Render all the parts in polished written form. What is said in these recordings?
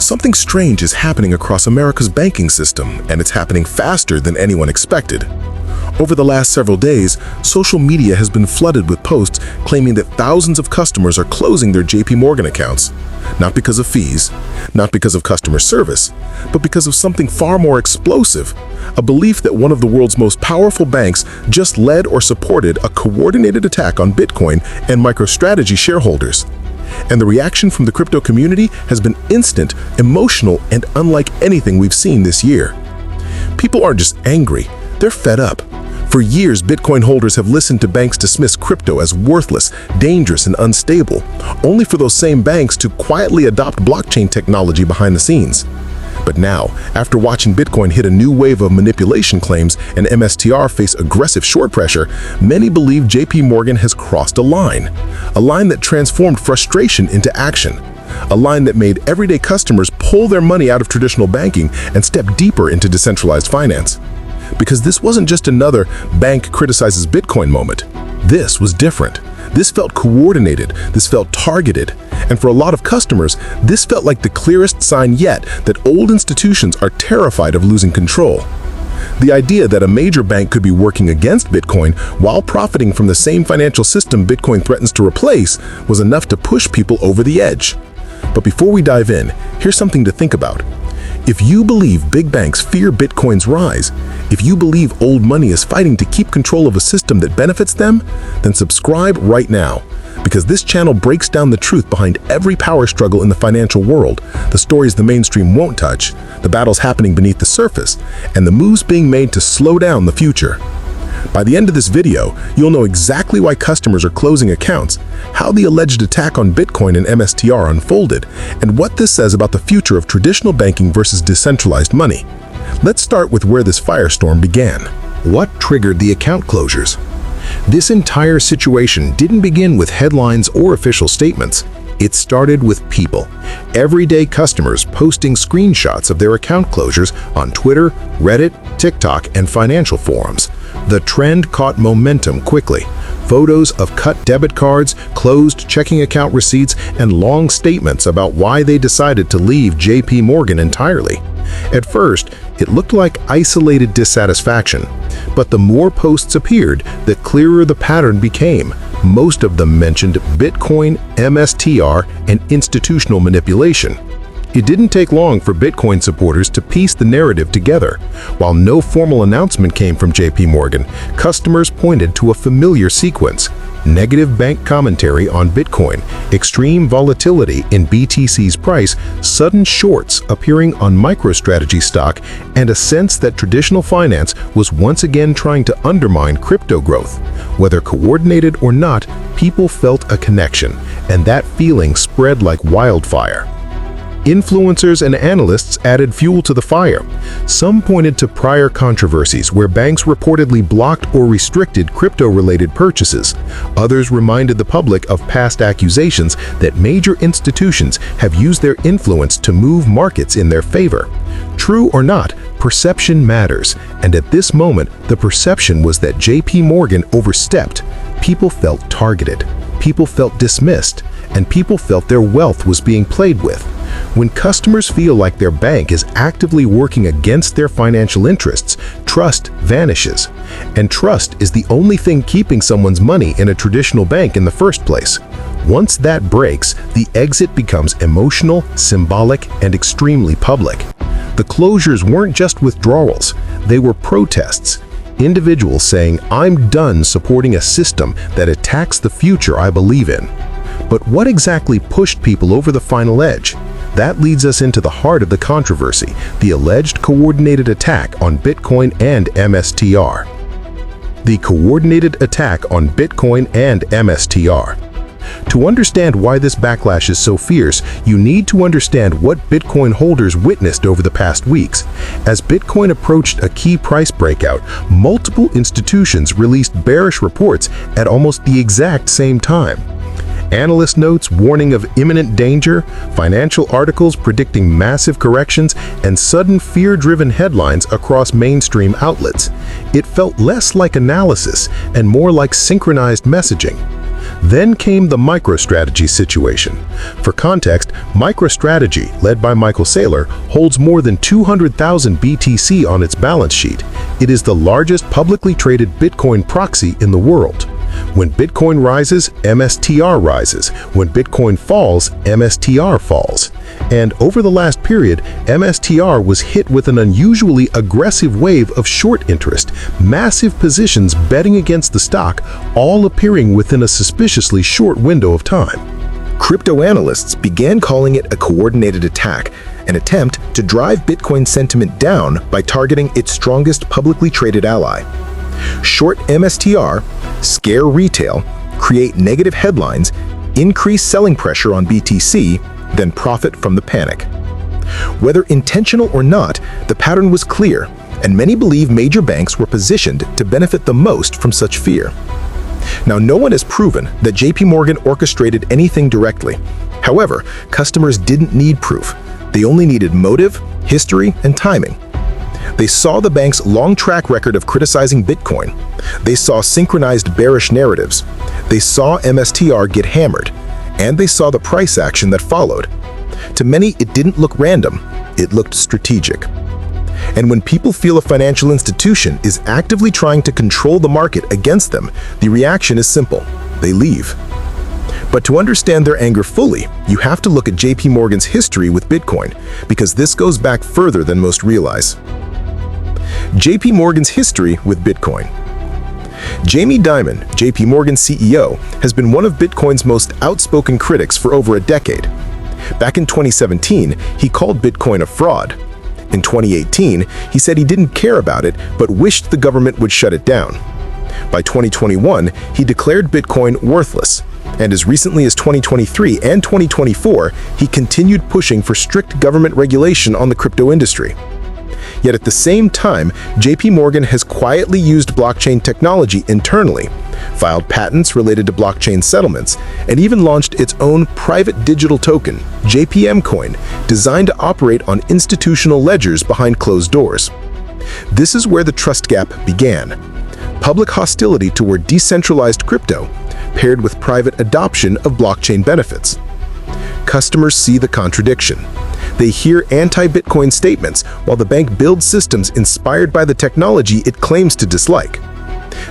Something strange is happening across America's banking system, and it's happening faster than anyone expected. Over the last several days, social media has been flooded with posts claiming that thousands of customers are closing their JP Morgan accounts, not because of fees, not because of customer service, but because of something far more explosive, a belief that one of the world's most powerful banks just led or supported a coordinated attack on Bitcoin and MicroStrategy shareholders. And the reaction from the crypto community has been instant, emotional, and unlike anything we've seen this year. People aren't just angry, they're fed up. For years, Bitcoin holders have listened to banks dismiss crypto as worthless, dangerous, and unstable, only for those same banks to quietly adopt blockchain technology behind the scenes. But now, after watching Bitcoin hit a new wave of manipulation claims and MSTR face aggressive short pressure, many believe JP Morgan has crossed a line that transformed frustration into action, a line that made everyday customers pull their money out of traditional banking and step deeper into decentralized finance. Because this wasn't just another bank criticizes Bitcoin moment. This was different. This felt coordinated, this felt targeted, and for a lot of customers, this felt like the clearest sign yet that old institutions are terrified of losing control. The idea that a major bank could be working against Bitcoin while profiting from the same financial system Bitcoin threatens to replace was enough to push people over the edge. But before we dive in, here's something to think about. If you believe big banks fear Bitcoin's rise, if you believe old money is fighting to keep control of a system that benefits them, then subscribe right now, because this channel breaks down the truth behind every power struggle in the financial world, the stories the mainstream won't touch, the battles happening beneath the surface, and the moves being made to slow down the future. By the end of this video, you'll know exactly why customers are closing accounts, how the alleged attack on Bitcoin and MSTR unfolded, and what this says about the future of traditional banking versus decentralized money. Let's start with where this firestorm began. What triggered the account closures? This entire situation didn't begin with headlines or official statements. It started with people, everyday customers posting screenshots of their account closures on Twitter, Reddit, TikTok, and financial forums. The trend caught momentum quickly. Photos of cut debit cards, closed checking account receipts, and long statements about why they decided to leave JP Morgan entirely. At first, it looked like isolated dissatisfaction, but the more posts appeared, the clearer the pattern became. Most of them mentioned Bitcoin, MSTR, and institutional manipulation. It didn't take long for Bitcoin supporters to piece the narrative together. While no formal announcement came from JP Morgan, customers pointed to a familiar sequence: negative bank commentary on Bitcoin, extreme volatility in BTC's price, sudden shorts appearing on MicroStrategy stock, and a sense that traditional finance was once again trying to undermine crypto growth. Whether coordinated or not, people felt a connection, and that feeling spread like wildfire. Influencers and analysts added fuel to the fire. Some pointed to prior controversies where banks reportedly blocked or restricted crypto-related purchases. Others reminded the public of past accusations that major institutions have used their influence to move markets in their favor. True or not, perception matters, and at this moment, the perception was that JP Morgan overstepped. People felt targeted, people felt dismissed, and people felt their wealth was being played with. When customers feel like their bank is actively working against their financial interests, trust vanishes. And trust is the only thing keeping someone's money in a traditional bank in the first place. Once that breaks, the exit becomes emotional, symbolic, and extremely public. The closures weren't just withdrawals, they were protests. Individuals saying, "I'm done supporting a system that attacks the future I believe in." But what exactly pushed people over the final edge? That leads us into the heart of the controversy, the alleged coordinated attack on Bitcoin and MSTR. The coordinated attack on Bitcoin and MSTR. To understand why this backlash is so fierce, you need to understand what Bitcoin holders witnessed over the past weeks. As Bitcoin approached a key price breakout, multiple institutions released bearish reports at almost the exact same time. Analyst notes warning of imminent danger, financial articles predicting massive corrections, and sudden fear-driven headlines across mainstream outlets. It felt less like analysis and more like synchronized messaging. Then came the microstrategy situation. For context, MicroStrategy, led by Saylor, holds more than 200,000 BTC on its balance sheet. It is the largest publicly traded Bitcoin proxy in the world. When Bitcoin rises, MSTR rises. When Bitcoin falls, MSTR falls. And over the last period, MSTR was hit with an unusually aggressive wave of short interest, massive positions betting against the stock, all appearing within a suspiciously short window of time. Crypto analysts began calling it a coordinated attack, an attempt to drive Bitcoin sentiment down by targeting its strongest publicly traded ally. Short MSTR, scare retail, create negative headlines, increase selling pressure on BTC, then profit from the panic. Whether intentional or not, the pattern was clear, and many believe major banks were positioned to benefit the most from such fear. Now, no one has proven that JP Morgan orchestrated anything directly. However, customers didn't need proof. They only needed motive, history, and timing. They saw the bank's long track record of criticizing Bitcoin. They saw synchronized bearish narratives. They saw MSTR get hammered. And they saw the price action that followed. To many, it didn't look random. It looked strategic. And when people feel a financial institution is actively trying to control the market against them, the reaction is simple. They leave. But to understand their anger fully, you have to look at JP Morgan's history with Bitcoin, because this goes back further than most realize. JP Morgan's history with Bitcoin. Jamie Dimon, JP Morgan's CEO, has been one of Bitcoin's most outspoken critics for over a decade. Back in 2017, he called Bitcoin a fraud. In 2018, he said he didn't care about it, but wished the government would shut it down. By 2021, he declared Bitcoin worthless. And as recently as 2023 and 2024, he continued pushing for strict government regulation on the crypto industry. Yet at the same time, JP Morgan has quietly used blockchain technology internally, filed patents related to blockchain settlements, and even launched its own private digital token, JPM Coin, designed to operate on institutional ledgers behind closed doors. This is where the trust gap began. Public hostility toward decentralized crypto, paired with private adoption of blockchain benefits. Customers see the contradiction. They hear anti-Bitcoin statements while the bank builds systems inspired by the technology it claims to dislike.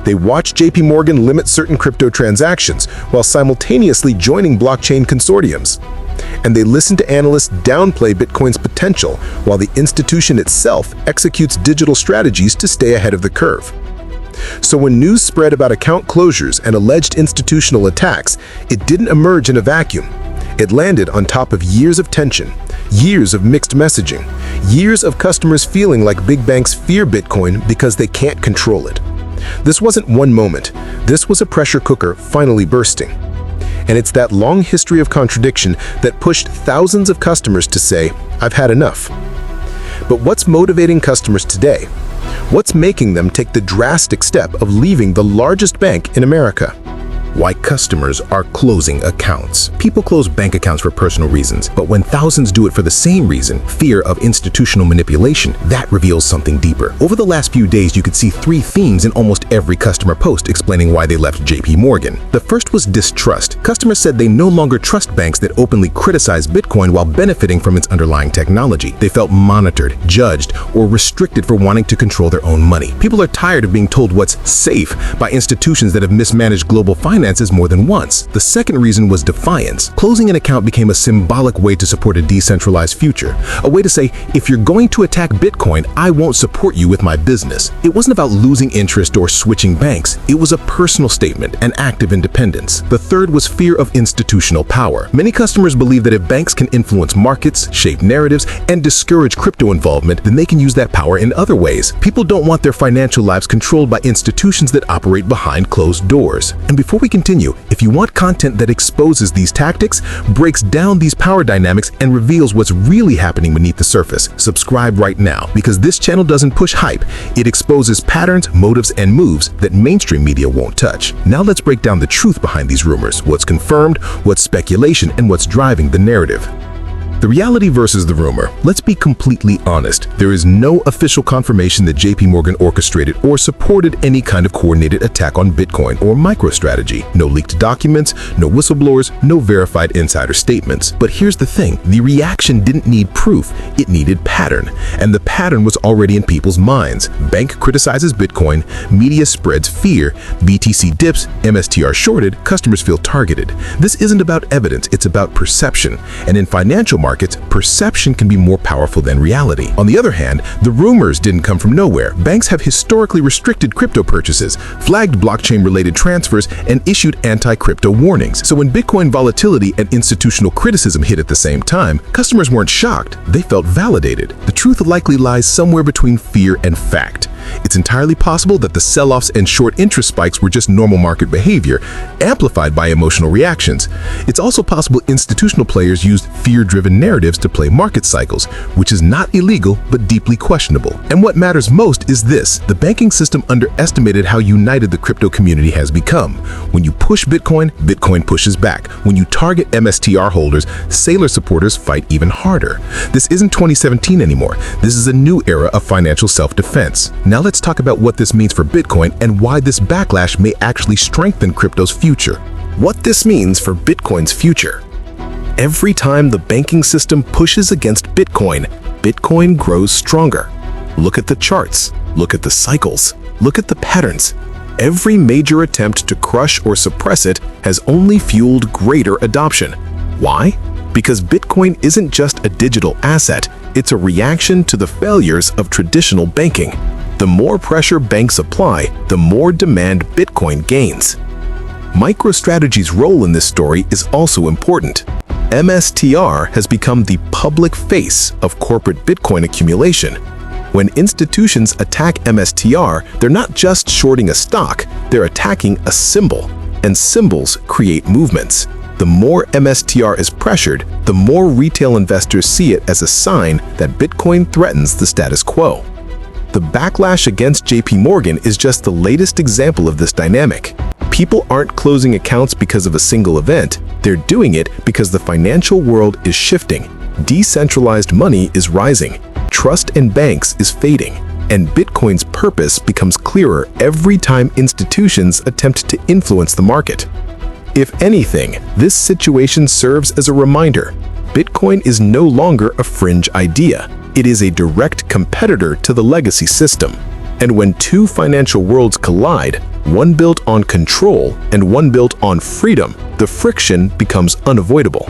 They watch JP Morgan limit certain crypto transactions while simultaneously joining blockchain consortiums. And they listen to analysts downplay Bitcoin's potential while the institution itself executes digital strategies to stay ahead of the curve. So when news spread about account closures and alleged institutional attacks, it didn't emerge in a vacuum. It landed on top of years of tension, years of mixed messaging, years of customers feeling like big banks fear Bitcoin because they can't control it. This wasn't one moment. This was a pressure cooker finally bursting. And it's that long history of contradiction that pushed thousands of customers to say, "I've had enough." But what's motivating customers today? What's making them take the drastic step of leaving the largest bank in America? Why customers are closing accounts. People close bank accounts for personal reasons, but when thousands do it for the same reason, fear of institutional manipulation, that reveals something deeper. Over the last few days, you could see three themes in almost every customer post explaining why they left JP Morgan. The first was distrust. Customers said they no longer trust banks that openly criticize Bitcoin while benefiting from its underlying technology. They felt monitored, judged, or restricted for wanting to control their own money. People are tired of being told what's safe by institutions that have mismanaged global finance more than once. The second reason was defiance. Closing an account became a symbolic way to support a decentralized future, a way to say, if you're going to attack Bitcoin, I won't support you with my business. It wasn't about losing interest or switching banks. It was a personal statement, an act of independence. The third was fear of institutional power. Many customers believe that if banks can influence markets, shape narratives, and discourage crypto involvement, then they can use that power in other ways. People don't want their financial lives controlled by institutions that operate behind closed doors. And before we continue, if you want content that exposes these tactics, breaks down these power dynamics, and reveals what's really happening beneath the surface, subscribe right now, because this channel doesn't push hype. It exposes patterns, motives, and moves that mainstream media won't touch. Now let's break down the truth behind these rumors, what's confirmed, what's speculation, and what's driving the narrative. The reality versus the rumor. Let's be completely honest. There is no official confirmation that JP Morgan orchestrated or supported any kind of coordinated attack on Bitcoin or MicroStrategy. No leaked documents, no whistleblowers, no verified insider statements. But here's the thing. The reaction didn't need proof. It needed pattern. And the pattern was already in people's minds. Bank criticizes Bitcoin, media spreads fear, BTC dips, MSTR shorted, customers feel targeted. This isn't about evidence, it's about perception. And in financial markets, perception can be more powerful than reality. On the other hand, the rumors didn't come from nowhere. Banks have historically restricted crypto purchases, flagged blockchain-related transfers, and issued anti-crypto warnings. So when Bitcoin volatility and institutional criticism hit at the same time, customers weren't shocked. They felt validated. The truth likely lies somewhere between fear and fact. It's entirely possible that the sell-offs and short interest spikes were just normal market behavior, amplified by emotional reactions. It's also possible institutional players used fear-driven narratives to play market cycles, which is not illegal but deeply questionable. And what matters most is this: the banking system underestimated how united the crypto community has become. When you push Bitcoin, Bitcoin pushes back. When you target MSTR holders, saylor supporters fight even harder. This isn't 2017 anymore. This is a new era of financial self-defense. Now let's talk about what this means for Bitcoin and why this backlash may actually strengthen crypto's future. What this means for Bitcoin's future. Every time the banking system pushes against Bitcoin, Bitcoin grows stronger. Look at the charts, look at the cycles, look at the patterns. Every major attempt to crush or suppress it has only fueled greater adoption. Why? Because Bitcoin isn't just a digital asset, it's a reaction to the failures of traditional banking. The more pressure banks apply, the more demand Bitcoin gains. MicroStrategy's role in this story is also important. MSTR has become the public face of corporate Bitcoin accumulation. When institutions attack MSTR, they're not just shorting a stock, they're attacking a symbol. And symbols create movements. The more MSTR is pressured, the more retail investors see it as a sign that Bitcoin threatens the status quo. The backlash against JP Morgan is just the latest example of this dynamic. People aren't closing accounts because of a single event. They're doing it because the financial world is shifting. Decentralized money is rising. Trust in banks is fading. And Bitcoin's purpose becomes clearer every time institutions attempt to influence the market. If anything, this situation serves as a reminder. Bitcoin is no longer a fringe idea. It is a direct competitor to the legacy system. And when two financial worlds collide, one built on control and one built on freedom, the friction becomes unavoidable.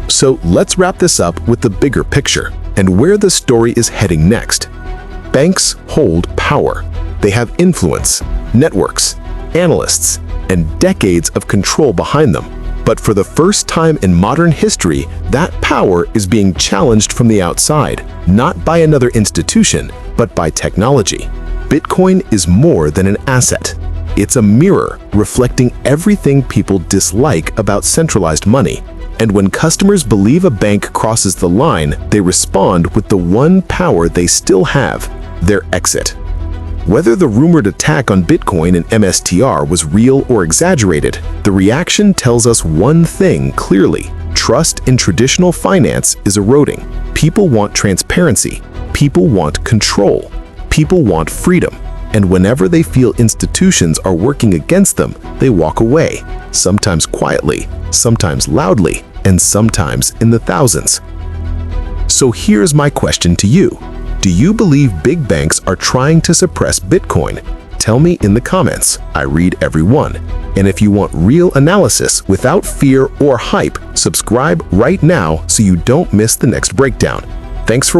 So let's wrap this up with the bigger picture and where the story is heading next. Banks hold power. They have influence, networks, analysts, and decades of control behind them. But for the first time in modern history, that power is being challenged from the outside, not by another institution, but by technology. Bitcoin is more than an asset. It's a mirror reflecting everything people dislike about centralized money. And when customers believe a bank crosses the line, they respond with the one power they still have, their exit. Whether the rumored attack on Bitcoin and MSTR was real or exaggerated, the reaction tells us one thing clearly: trust in traditional finance is eroding. People want transparency. People want control. People want freedom. And whenever they feel institutions are working against them, they walk away, sometimes quietly, sometimes loudly, and sometimes in the thousands. So here's my question to you. Do you believe big banks are trying to suppress Bitcoin? Tell me in the comments. I read every one. And if you want real analysis without fear or hype, subscribe right now so you don't miss the next breakdown. Thanks for